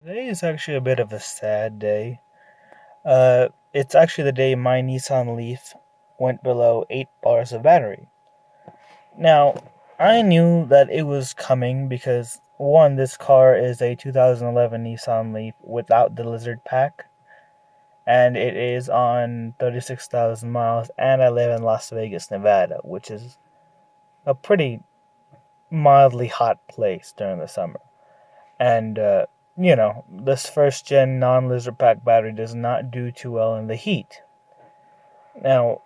Today is actually a bit of a sad day. It's actually the day my Nissan LEAF went below 8 bars of battery. Now, I knew that it was coming because, one, this car is a 2011 Nissan LEAF without the Lizard Pack, and it is on 36,000 miles, and I live in Las Vegas, Nevada, which is a pretty mildly hot place during the summer. And, this first gen non Lizard Pack battery does not do too well in the heat. Now,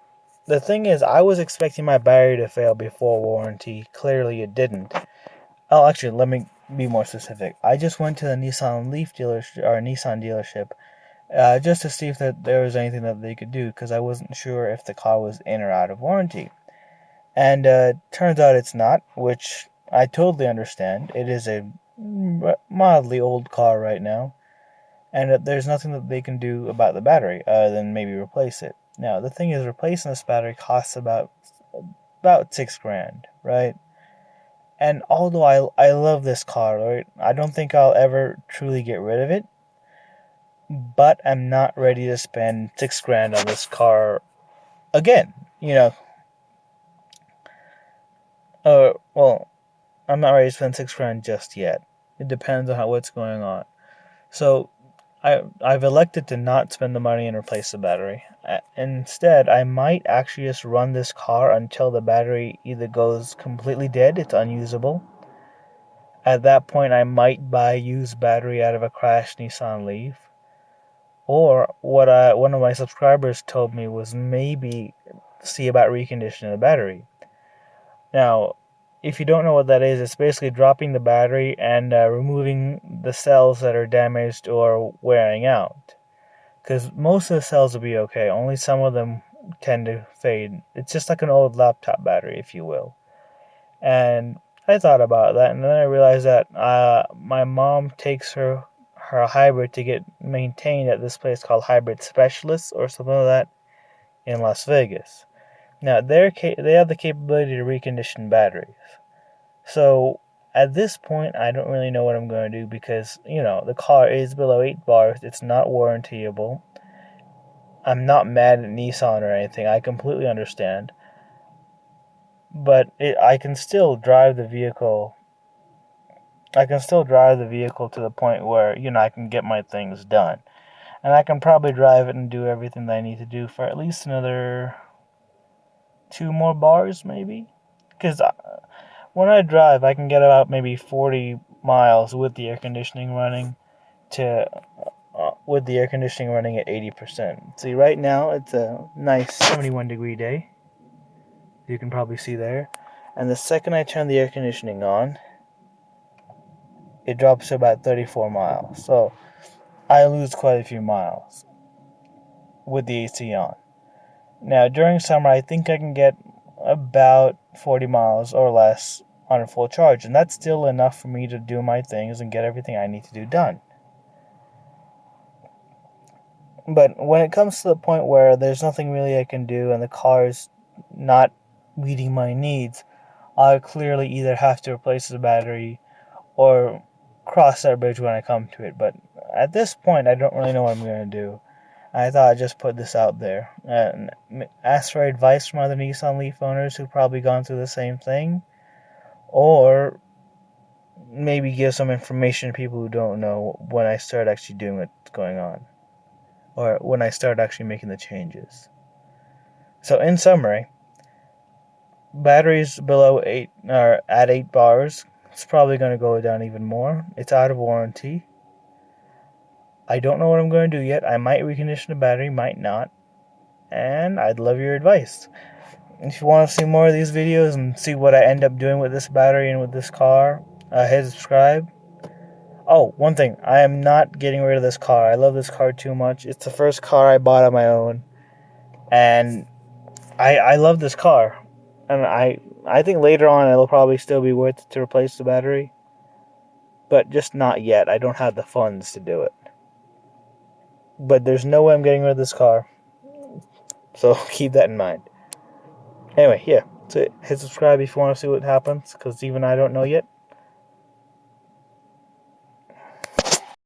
the thing is, I was expecting my battery to fail before warranty. Clearly, it didn't. Oh, actually, let me be more specific. I just went to the Nissan Leaf dealership or Nissan dealership just to see if there was anything that they could do because I wasn't sure if the car was in or out of warranty. And turns out it's not, which I totally understand. It is a mildly old car right now, and there's nothing that they can do about the battery other than maybe replace it. Now, the thing is, replacing this battery costs about $6,000, right? And although I love this car, right, I don't think I'll ever truly get rid of it. But I'm not ready to spend $6,000 on this car again. Well, I'm not ready to spend $6,000 just yet. It depends on what's going on. So I've elected to not spend the money and replace the battery. Instead, I might actually just run this car until the battery either goes completely dead, it's unusable. At that point, I might buy a used battery out of a crashed Nissan Leaf. Or what one of my subscribers told me was maybe see about reconditioning the battery. Now, if you don't know what that is, it's basically dropping the battery and removing the cells that are damaged or wearing out. Because most of the cells will be okay, only some of them tend to fade. It's just like an old laptop battery, if you will. And I thought about that, and then I realized that my mom takes her hybrid to get maintained at this place called Hybrid Specialists or something like that in Las Vegas. Now, they have the capability to recondition batteries. So, at this point, I don't really know what I'm going to do because, the car is below 8 bars. It's not warrantyable. I'm not mad at Nissan or anything. I completely understand. But I can still drive the vehicle. I can still drive the vehicle to the point where, I can get my things done. And I can probably drive it and do everything that I need to do for at least another 2 more bars, maybe? Because when I drive, I can get about maybe 40 miles with the air conditioning running at 80%. See, right now it's a nice 71-degree day. You can probably see there. And the second I turn the air conditioning on, it drops to about 34 miles. So I lose quite a few miles with the AC on. Now, during summer, I think I can get about 40 miles or less on a full charge, and that's still enough for me to do my things and get everything I need to do done. But when it comes to the point where there's nothing really I can do and the car's not meeting my needs, I'll clearly either have to replace the battery or cross that bridge when I come to it. But at this point, I don't really know what I'm going to do. I thought I'd just put this out there and ask for advice from other Nissan Leaf owners who've probably gone through the same thing, or maybe give some information to people who don't know when I start actually doing what's going on, or when I start actually making the changes. So, in summary, batteries below 8 or at 8 bars, it's probably going to go down even more. It's out of warranty. I don't know what I'm going to do yet. I might recondition the battery, might not. And I'd love your advice. If you want to see more of these videos and see what I end up doing with this battery and with this car, hit subscribe. Oh, one thing. I am not getting rid of this car. I love this car too much. It's the first car I bought on my own. And I love this car. And I think later on it'll probably still be worth it to replace the battery. But just not yet. I don't have the funds to do it. But there's no way I'm getting rid of this car. So keep that in mind. Anyway, yeah. So hit subscribe if you want to see what happens, because even I don't know yet.